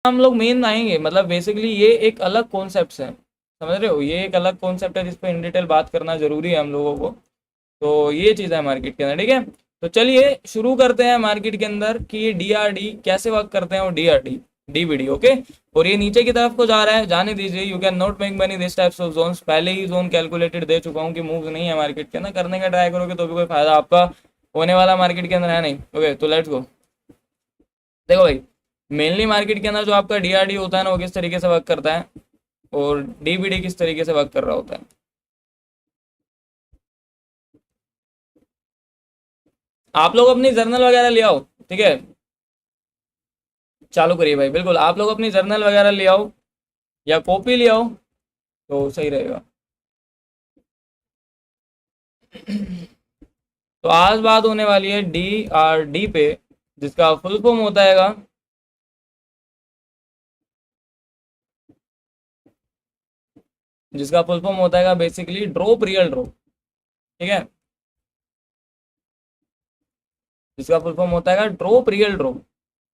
हम लोग मेन आएंगे, मतलब बेसिकली ये एक अलग कॉन्सेप्ट है, समझ रहे हो, ये एक अलग कॉन्सेप्ट है जिस पे इन डिटेल बात करना जरूरी है हम लोगों को। तो ये चीज़ है मार्केट के अंदर, ठीक है। तो चलिए शुरू करते हैं मार्केट के अंदर कि ये डीआरडी कैसे वर्क करते हैं, और डीआरडी डीवीडी, ओके। और ये नीचे की तरफ को जा रहा है, जाने दीजिए। You can not make money this types of Jones, पहले ही जोन कैलकुलेटेड दे चुका हूँ कि मूव नहीं है मार्केट के अंदर, करने का ट्राई करोगे तो भी कोई फायदा आपका होने वाला मार्केट के अंदर है नहीं, ओके। तो लेट्स गो। देखो भाई, मेनली मार्केट के अंदर जो आपका डीआरडी होता है ना, वो किस तरीके से वर्क करता है, और डीवीडी किस तरीके से वर्क कर रहा होता है। आप लोग अपनी जर्नल वगैरह ले आओ, ठीक है। चालू करिए भाई, बिल्कुल आप लोग अपनी जर्नल वगैरह ले आओ या कॉपी ले आओ तो सही रहेगा। तो आज बात होने वाली है डीआरडी पे, जिसका फुल फॉर्म होता है, जिसका फुल फॉर्म होता है बेसिकली ड्रॉप रियल ड्रॉप, ठीक है। जिसका फुल फॉर्म होता है ड्रॉप रियल ड्रॉप।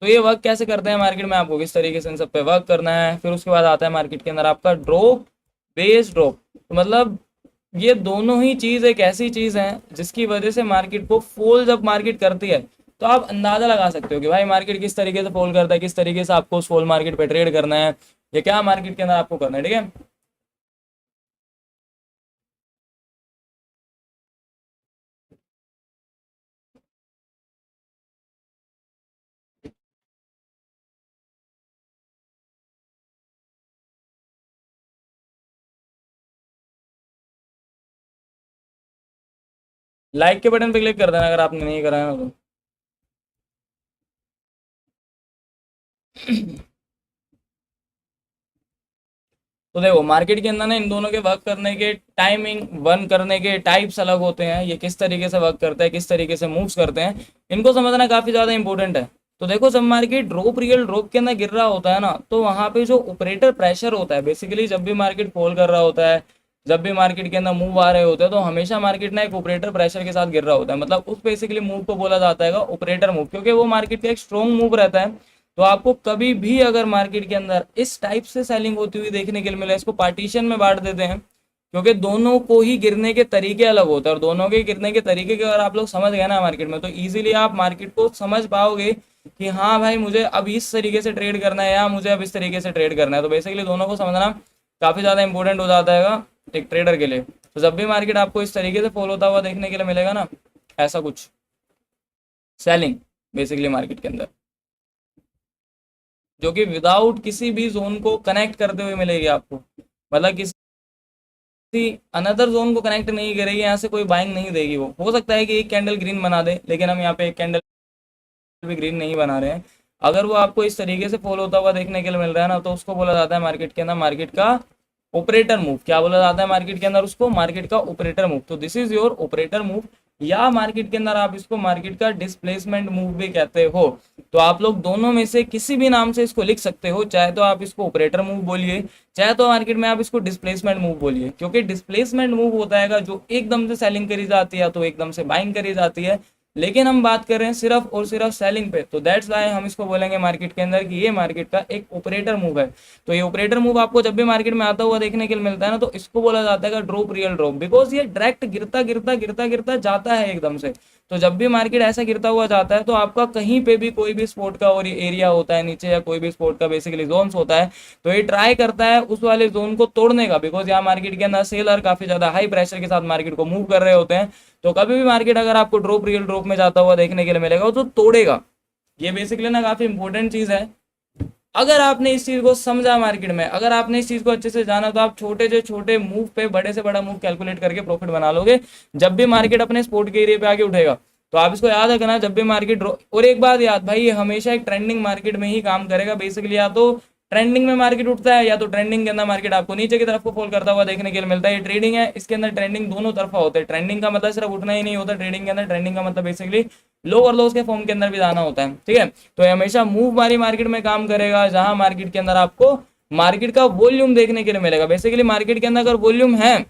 तो ये वर्क कैसे करते हैं मार्केट में, आपको किस तरीके से इन सब पे वर्क करना है। फिर उसके बाद आता है मार्केट के अंदर आपका ड्रॉप बेस ड्रॉप। तो मतलब ये दोनों ही चीज़ एक ऐसी चीज़ है जिसकी वजह से मार्केट को फॉल जब मार्केट करती है तो आप अंदाज़ा लगा सकते हो कि भाई मार्केट किस तरीके से फॉल करता है, किस तरीके से आपको उस फॉल मार्केट पे ट्रेड करना है, या क्या मार्केट के अंदर आपको करना है, ठीक है। लाइक के बटन पे क्लिक कर देना अगर आपने नहीं करा है ना तो। तो देखो मार्केट के अंदर ना इन दोनों के वर्क करने के टाइमिंग, वर्क करने के टाइप्स अलग होते हैं, ये किस तरीके से वर्क करते हैं, किस तरीके से मूव्स करते हैं, इनको समझना काफ़ी ज़्यादा इंपॉर्टेंट है। तो देखो जब मार्केट ड्रॉप रियल ड्रॉप के अंदर गिर रहा होता है ना, तो वहाँ पे जो ऑपरेटर प्रेशर होता है, बेसिकली जब भी मार्केट फॉल कर रहा होता है, जब भी मार्केट के अंदर मूव आ रहे होते हैं, तो हमेशा मार्केट ना एक ऑपरेटर प्रेशर के साथ गिर रहा होता है। मतलब उस बेसिकली मूव को बोला जाता है ऑपरेटर मूव, क्योंकि वो मार्केट का एक स्ट्रॉन्ग मूव रहता है। तो आपको कभी भी अगर मार्केट के अंदर इस टाइप से सेलिंग होती हुई देखने के लिए मिले, इसको पार्टीशन में बांट देते हैं, क्योंकि दोनों को ही गिरने के तरीके अलग होते हैं, और दोनों के गिरने के तरीके के अगर आप लोग समझ गए ना मार्केट में, तो इजीली आप मार्केट को समझ पाओगे कि हाँ भाई मुझे अब इस तरीके से ट्रेड करना है या मुझे अब इस तरीके से ट्रेड करना है। तो बेसिकली दोनों को समझना काफ़ी ज़्यादा इंपॉर्टेंट हो जाता है एक ट्रेडर के लिए। तो जब भी मार्केट आपको इस तरीके से फॉलो होता हुआ देखने के लिए मिलेगा ना, ऐसा कुछ सेलिंग बेसिकली मार्केट के अंदर, जो कि विदाउट किसी भी जोन को कनेक्ट करते हुए मिलेगी आपको, मतलब किसी अनदर जोन को कनेक्ट नहीं करेगी, यहाँ से कोई बाइंग नहीं देगी। वो हो सकता है कि एक कैंडल ग्रीन बना दे, लेकिन हम यहाँ पे एक कैंडल भी ग्रीन नहीं बना रहे हैं। अगर वो आपको इस तरीके से फॉलो होता हुआ देखने के लिए मिल रहा है ना, तो उसको बोला जाता है मार्केट के अंदर मार्केट का ऑपरेटर मूव। क्या बोला जाता है मार्केट के अंदर उसको? मार्केट का ऑपरेटर मूव। तो this is your operator move, या मार्केट के अंदर आप इसको मार्केट का डिस्प्लेसमेंट मूव भी कहते हो। तो आप लोग दोनों में से किसी भी नाम से इसको लिख सकते हो, चाहे तो आप इसको ऑपरेटर मूव बोलिए, चाहे तो मार्केट में आप इसको डिस्प्लेसमेंट मूव बोलिए। क्योंकि डिस्प्लेसमेंट मूव होता है जो एकदम से सेलिंग करी जाती है तो एकदम से बाइंग करी जाती है, लेकिन हम बात कर रहे हैं सिर्फ और सिर्फ सेलिंग पे, तो दैट्स वाई हम इसको बोलेंगे मार्केट के अंदर कि ये मार्केट का एक ऑपरेटर मूव है। तो ये ऑपरेटर मूव आपको जब भी मार्केट में आता हुआ देखने के लिए मिलता है ना, तो इसको बोला जाता है ड्रॉप रियल ड्रॉप, बिकॉज ये डायरेक्ट गिरता गिरता गिरता गिरता जाता है एकदम से। तो जब भी मार्केट ऐसा गिरता हुआ जाता है, तो आपका कहीं पे भी कोई भी स्पोर्ट का और एरिया होता है नीचे, या कोई भी स्पोर्ट का बेसिकली जोन्स होता है, तो ये ट्राई करता है उस वाले जोन को तोड़ने का, बिकॉज यहाँ मार्केट के अंदर सेलर काफी ज्यादा हाई प्रेशर के साथ मार्केट को मूव कर रहे होते हैं। तो कभी भी मार्केट अगर आपको ड्रॉप रियल ड्रॉप में जाता हुआ देखने के लिए मिलेगा तो तोड़ेगा। ये बेसिकली ना काफी इंपॉर्टेंट चीज है। अगर आपने इस चीज को समझा मार्केट में, अगर आपने इस चीज को अच्छे से जाना, तो आप छोटे से छोटे मूव पे बड़े से बड़ा मूव कैलकुलेट करके प्रॉफिट बना लोगे जब भी मार्केट अपने स्पोर्ट के एरिया पे आगे उठेगा। तो आप इसको याद रखना, जब भी मार्केट, और एक बात याद भाई, ये हमेशा एक ट्रेंडिंग मार्केट में ही काम करेगा बेसिकली। या तो ट्रेंडिंग में मार्केट उठता है, या तो ट्रेंडिंग के अंदर मार्केट आपको नीचे की तरफ को फॉल करता हुआ देखने के लिए मिलता है। ये ट्रेडिंग है, इसके अंदर ट्रेंडिंग दोनों तरफा होता है। ट्रेंडिंग का मतलब सिर्फ उठना ही नहीं होता ट्रेडिंग के अंदर, ट्रेंडिंग का मतलब बेसिकली लो और लोस के फॉर्म के अंदर भी जाना होता है, ठीक है। तो ये हमेशा मूव वाली मार्केट में काम करेगा, जहां मार्केट के अंदर आपको मार्केट का वॉल्यूम देखने के लिए मिलेगा। बेसिकली मार्केट के अंदर अगर वॉल्यूम है,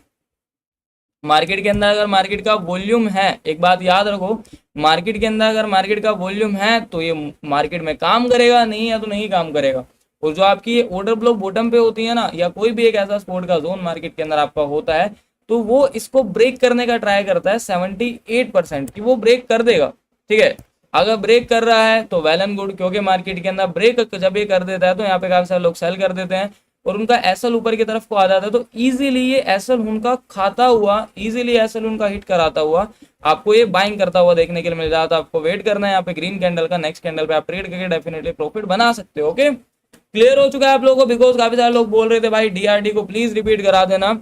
मार्केट के अंदर अगर मार्केट का वॉल्यूम है, एक बात याद रखो, मार्केट के अंदर अगर मार्केट का वॉल्यूम है तो ये मार्केट में काम करेगा, नहीं है तो नहीं काम करेगा। और जो आपकी ये ऑर्डर ब्लॉक बॉटम पे होती है ना, या कोई भी एक ऐसा सपोर्ट का जोन मार्केट के अंदर आपका होता है, तो वो इसको ब्रेक करने का ट्राई करता है 78% कि वो ब्रेक कर देगा। ठीक है, अगर ब्रेक कर रहा है तो वेल एंड गुड, क्योंकि मार्केट के अंदर ब्रेक जब ये कर देता है तो यहाँ पे काफी सारे लोग सेल कर देते हैं और उनका एसएल ऊपर की तरफ को आ जाता है, तो इजीली ये एसएल उनका खाता हुआ, इजीली एसएल उनका हिट कराता हुआ आपको ये बाइंग करता हुआ देखने के लिए मिल जाता है। आपको वेट करना है यहाँ पे ग्रीन कैंडल का, नेक्स्ट कैंडल पे आप ट्रेड करके डेफिनेटली प्रॉफिट बना सकते हो। ओके, क्लियर हो चुका है आप लोगों को? बिकॉज काफी सारे लोग बोल रहे थे भाई डीआरडी को प्लीज रिपीट करा देना।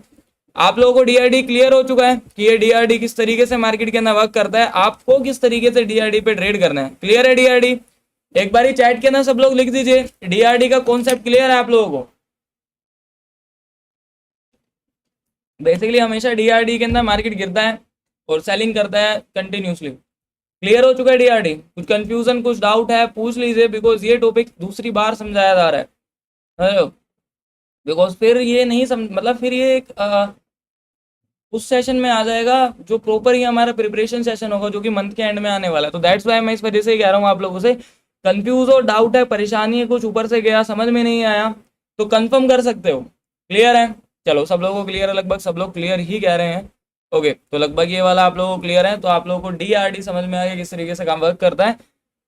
आप लोगों को डीआरडी क्लियर हो चुका है कि ये डीआरडी किस तरीके से मार्केट के अंदर वर्क करता है, आपको किस तरीके से डीआरडी पे ट्रेड करना है? क्लियर है डीआरडी? एक बार चैट के अंदर सब लोग लिख दीजिए, डीआरडी का कॉन्सेप्ट क्लियर है आप लोगों को? बेसिकली हमेशा डीआरडी के अंदर मार्केट गिरता है और सेलिंग करता है कंटिन्यूसली। क्लियर हो चुका है डीआरडी? कुछ कंफ्यूजन, कुछ डाउट है पूछ लीजिए, बिकॉज ये टॉपिक दूसरी बार समझाया जा रहा है, बिकॉज फिर ये नहीं मतलब फिर ये एक उस सेशन में आ जाएगा जो प्रॉपर ही हमारा प्रिपरेशन सेशन होगा, जो कि मंथ के एंड में आने वाला है। तो दैट्स वाई मैं इस वजह से ही कह रहा हूँ आप लोगों से, कंफ्यूज हो, डाउट है, परेशानी है, कुछ ऊपर से गया समझ में नहीं आया तो कंफर्म कर सकते हो। क्लियर है? चलो सब लोगों को क्लियर है, लगभग सब लोग क्लियर ही कह रहे हैं। ओके, तो लगभग ये वाला आप लोगों को क्लियर है, तो आप लोगों को डीआरडी समझ में आ गया किस तरीके से काम वर्क करता है।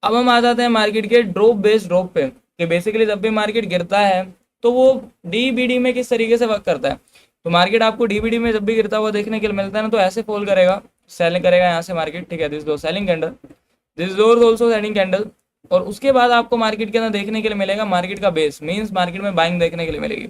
अब हम आ जाते हैं मार्केट के ड्रॉप बेस्ड ड्रॉप पे, कि बेसिकली जब भी मार्केट गिरता है तो वो डीबीडी में किस तरीके से वर्क करता है। तो मार्केट आपको डीबीडी में जब भी गिरता हुआ देखने के लिए मिलता है ना, तो ऐसे फॉल करेगा, सेलिंग करेगा यहाँ से मार्केट। ठीक है, दिस दो selling candle, this door also selling candle, और उसके बाद आपको मार्केट के अंदर देखने के लिए मिलेगा मार्केट का बेस, मींस मार्केट में बाइंग देखने के लिए मिलेगी।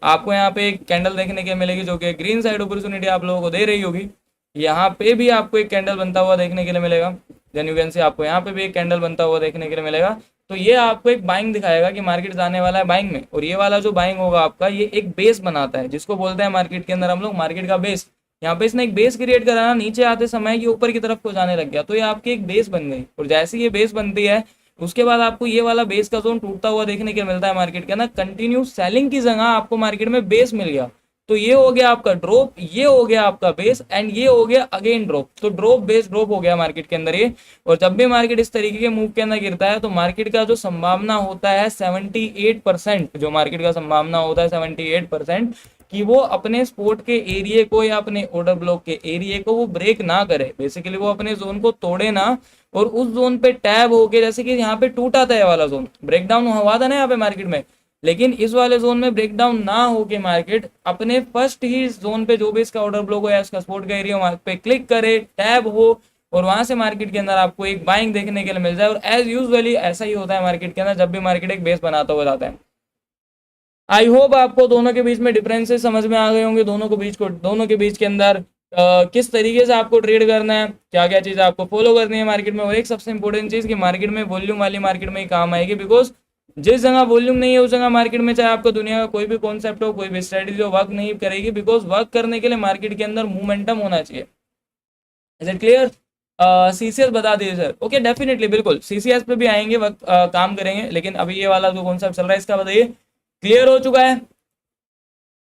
आपको यहाँ पे एक कैंडल देखने के लिए मिलेगी जो कि ग्रीन साइड अपॉर्चुनिटी आप लोगों को दे रही होगी। यहाँ पे भी आपको एक कैंडल बनता हुआ देखने के लिए मिलेगा, देन यू कैन सी आपको यहाँ पे भी एक कैंडल बनता हुआ देखने के लिए मिलेगा। तो ये आपको एक बाइंग दिखाएगा कि मार्केट जाने वाला है बाइंग में, और ये वाला जो बाइंग होगा आपका, ये एक बेस बनाता है, जिसको बोलते हैं मार्केट के अंदर हम लोग मार्केट का बेस। यहाँ पे इसने एक बेस क्रिएट करा ना, नीचे आते समय ये ऊपर की तरफ को जाने लग गया, तो ये आपकी एक बेस बन गई। और जैसे ये बेस बनती है उसके बाद आपको ये वाला बेस का जोन टूटता हुआ देखने के मिलता है मार्केट के अंदर। कंटिन्यू सेलिंग की जगह आपको मार्केट में बेस मिल गया, तो ये हो गया आपका ड्रॉप, ये हो गया आपका बेस, एंड ये हो गया अगेन ड्रॉप। तो ड्रॉप बेस ड्रॉप हो गया मार्केट के अंदर ये। और जब भी मार्केट इस तरीके के मूव के अंदर गिरता है तो मार्केट का जो संभावना होता है 78%, जो मार्केट का संभावना होता है 78% कि वो अपने स्पोर्ट के एरिया को या अपने ऑर्डर ब्लॉक के एरिया को वो ब्रेक ना करे, बेसिकली वो अपने जोन को तोड़े ना, और उस जोन पे टैब होके, जैसे कि यहाँ पे टूटा था ये वाला जोन, ब्रेकडाउन हुआ था ना यहाँ पे मार्केट में, लेकिन इस वाले जोन में ब्रेकडाउन ना होके मार्केट अपने फर्स्ट ही जोन पे जो भी इसका ऑर्डर ब्लॉक हो या इसका सपोर्ट का एरिया वहां पे क्लिक करे, टैब हो, और वहां से मार्केट के अंदर आपको एक बाइंग देखने के लिए मिल जाए। और एज यूजुअली ऐसा ही होता है मार्केट के अंदर जब भी मार्केट एक बेस बनाता हुआ जाता है। आई होप आपको दोनों के बीच में डिफरेंसेस समझ में आ गए होंगे, दोनों के बीच के अंदर किस तरीके से आपको ट्रेड करना है, क्या क्या चीज़ आपको फॉलो करनी है मार्केट में। और एक सबसे इंपॉर्टेंट चीज़ कि मार्केट में वॉल्यूम वाली मार्केट में ही काम आएगी, बिकॉज जिस जगह वॉल्यूम नहीं है उस जगह मार्केट में चाहे आपका दुनिया का कोई भी कॉन्सेप्ट हो, कोई भी स्ट्रेटेजी हो, वर्क नहीं करेगी, बिकॉज वर्क करने के लिए मार्केट के अंदर मोमेंटम होना चाहिए। Is it clear? सीसीएस बता दीजिए सर। ओके, डेफिनेटली, बिल्कुल सीसीएस पे भी आएंगे, वक्त काम करेंगे, लेकिन अभी ये वाला जो कॉन्सेप्ट चल रहा है इसका बताइए, क्लियर हो चुका है?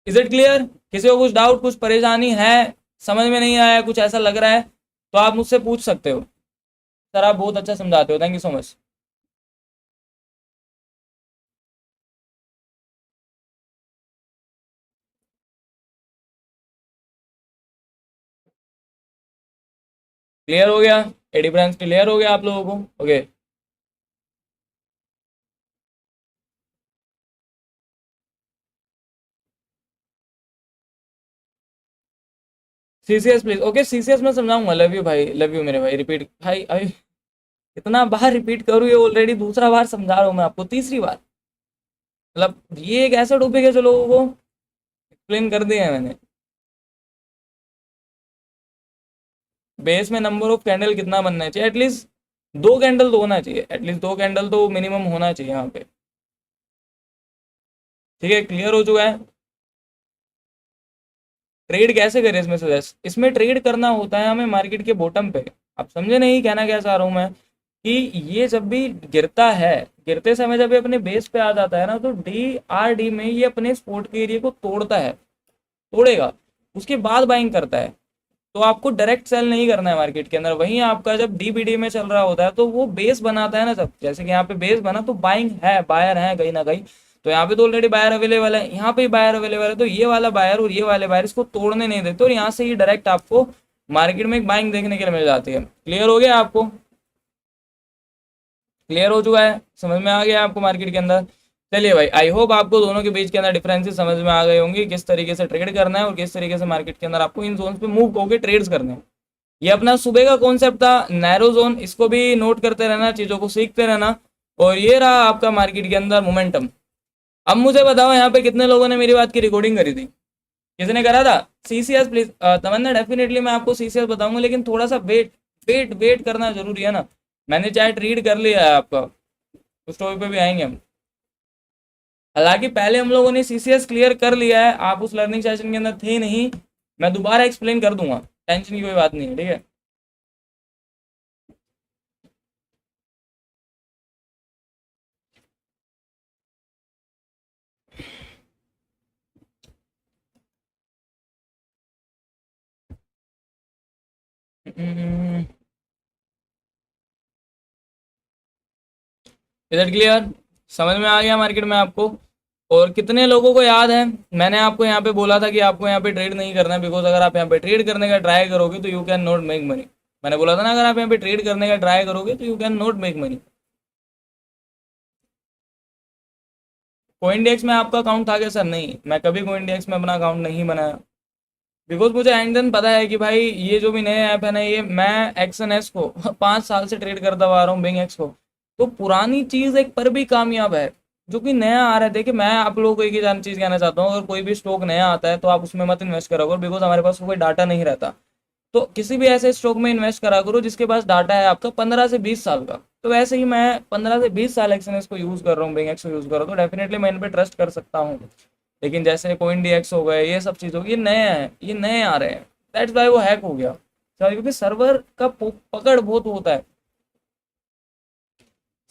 Is it clear? किसी को कुछ डाउट, कुछ परेशानी है, समझ में नहीं आया, कुछ ऐसा लग रहा है तो आप मुझसे पूछ सकते हो। सर आप बहुत अच्छा समझाते हो, thank you so much. Clear हो गया? एडी ब्रांच क्लियर हो गया आप लोगों को? Okay, CCS please. Okay, CCS में समझाऊंगा। लव यू भाई, लव यू मेरे भाई। रिपीट भाई, अभी इतना बार रिपीट करूँ, ये ऑलरेडी दूसरा बार समझा रहा हूँ मैं आपको, तीसरी बार। मतलब ये एक ऐसा टॉपिक है जो लोगों को एक्सप्लेन कर दिया है मैंने। बेस में नंबर ऑफ कैंडल कितना बनना चाहिए? एटलीस्ट 2 कैंडल तो होना चाहिए, एटलीस्ट 2 कैंडल तो मिनिमम होना चाहिए यहाँ पे। ठीक है, क्लियर हो चुका है? ट्रेड कैसे करें इसमें सजेस्ट? इसमें ट्रेड करना होता है हमें मार्केट के बॉटम पे। आप समझे नहीं कहना क्या चाह रहा हूँ मैं, कि ये जब भी गिरता है, गिरते समय जब ये अपने बेस पे आ जाता है ना, तो डी में ये अपने सपोर्ट के एरिया को तोड़ता है, तोड़ेगा, उसके बाद बाइंग करता है। तो आपको डायरेक्ट सेल नहीं करना है मार्केट के अंदर। वहीं आपका जब डीबीडी में चल रहा होता है तो वो बेस बनाता है ना, जब जैसे कि यहाँ पे बेस बना तो बाइंग है, बायर है कहीं ना कहीं, तो यहाँ पे तो ऑलरेडी बायर अवेलेबल है, यहाँ पे बायर अवेलेबल है, तो ये वाला बायर और ये वाले बायर इसको तोड़ने नहीं देते और यहाँ से ही डायरेक्ट आपको मार्केट में एक बाइंग देखने के लिए मिल जाती है। क्लियर हो गया आपको? क्लियर हो चुका है, समझ में आ गया आपको मार्केट के अंदर? चलिए भाई, आई होप आपको दोनों के बीच के अंदर डिफरेंसेस समझ में आ गए होंगे, किस तरीके से ट्रेड करना है और किस तरीके से मार्केट के अंदर आपको इन जोन पे मूव होकर ट्रेड्स करने हैं। ये अपना सुबह का कॉन्सेप्ट था, नैरो जोन, इसको भी नोट करते रहना, चीज़ों को सीखते रहना। और ये रहा आपका मार्केट के अंदर मोमेंटम। अब मुझे बताओ यहाँ पे कितने लोगों ने मेरी बात की रिकॉर्डिंग करी थी? किसने करा था? सीसीएस प्लीज तमन्ना, डेफिनेटली मैं आपको सीसीएस बताऊंगा, लेकिन थोड़ा सा वेट वेट वेट करना जरूरी है ना। मैंने चैट रीड कर लिया है आपका, उस टॉपिक पे भी आएंगे हम। हालांकि पहले हम लोगों ने सीसीएस क्लियर कर लिया है, आप उस लर्निंग सेशन के अंदर थे नहीं, मैं दोबारा एक्सप्लेन कर दूंगा, टेंशन की कोई बात नहीं है, ठीक है। Is it clear? समझ में आ गया मार्केट में आपको? और कितने लोगों को याद है मैंने आपको यहाँ पे बोला था कि आपको यहाँ पे ट्रेड नहीं करना है, बिकॉज अगर आप यहाँ पे ट्रेड करने का ट्राई करोगे तो you can not make money. मैंने बोला था ना, अगर आप यहाँ पे ट्रेड करने का ट्राई करोगे तो you can not make money. CoinDex में आपका अकाउंट था क्या सर? नहीं, मैं कभी कोइनडेक्स में अपना अकाउंट नहीं बनाया, बिकॉज मुझे एंड देन पता है कि भाई ये जो भी नए ऐप है ना, ये मैं एक्सएनएस को 5 साल से ट्रेड करता हुआ आ रहा हूँ, बिंग एक्स को। तो पुरानी चीज़ एक पर भी कामयाब है, जो कि नया आ रहा है। देखिए, मैं आप लोगों को एक ही चीज़ कहना चाहता हूँ, अगर कोई भी स्टॉक नया आता है तो आप उसमें मत इन्वेस्ट करा करो, बिकॉज हमारे पास कोई डाटा नहीं रहता। तो किसी भी ऐसे स्टॉक में इन्वेस्ट करा करो जिसके पास डाटा है आपका 15 से 20 साल का। तो वैसे ही मैं 15 से 20 साल एक्सएनएस को यूज़ कर रहा हूँ, बिंग एक्स को यूज़ कर रहा हूँ, तो डेफिनेटली मैं इन पर ट्रस्ट कर सकता हूँ। लेकिन जैसे कोइन डीएक्स हो गए, ये सब चीज़ हो गई, ये नए हैं, ये नए आ रहे हैं, दैट्स वाई वो हैक हो गया। क्योंकि सर्वर का पकड़ बहुत होता है,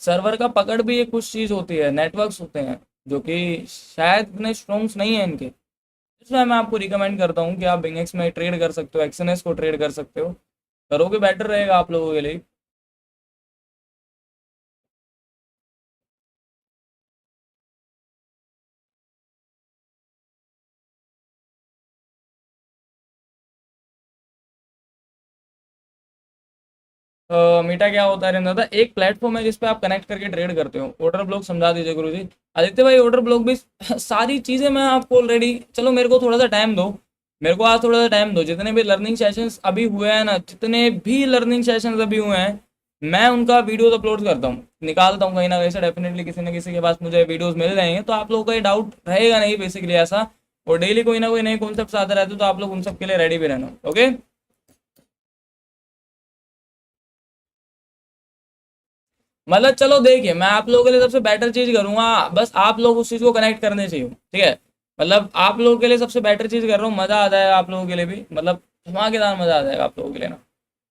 सर्वर का पकड़ भी एक कुछ चीज़ होती है, नेटवर्क्स होते हैं जो कि शायद इतने स्ट्रॉन्ग्स नहीं है इनके। इसलिए मैं आपको रिकमेंड करता हूँ कि आप बिंगेक्स में ट्रेड कर सकते हो, एक्सएनएस को ट्रेड कर सकते हो, करोगे बेटर रहेगा आप लोगों के लिए। मीटा क्या होता है रहना था? एक प्लेटफॉर्म है जिसपे आप कनेक्ट करके ट्रेड करते हो। ऑर्डर ब्लॉक समझा दीजिए गुरु जी। आदित्य भाई, ऑर्डर ब्लॉक भी सारी चीज़ें मैं आपको ऑलरेडी, चलो मेरे को थोड़ा सा टाइम दो, मेरे को आज थोड़ा सा टाइम दो। जितने भी लर्निंग सेशंस अभी हुए हैं ना, जितने भी लर्निंग सेशंस अभी हुए हैं, मैं उनका वीडियोस अपलोड करता हूँ, निकालता हूँ कहीं ना कहीं से। डेफिनेटली किसी न किसी के पास मुझे वीडियोस मिल जाएंगे, तो आप लोगों का ये डाउट रहेगा नहीं बेसिकली ऐसा। और डेली कोई ना कोई नए कॉन्सेप्ट आते रहते, तो आप लोग उन सब के लिए रेडी भी रहना, ओके। मतलब चलो देखिए, मैं आप लोगों के लिए सबसे बेटर चीज करूंगा, बस आप लोग उस चीज को कनेक्ट करने चाहिए, ठीक है। मतलब आप लोगों के लिए सबसे बेटर चीज कर रहा हूँ, मजा आ जाएगा आप लोगों के लिए भी, मतलब धमाकेदार मजा आ जाएगा आप लोगों के लिए ना।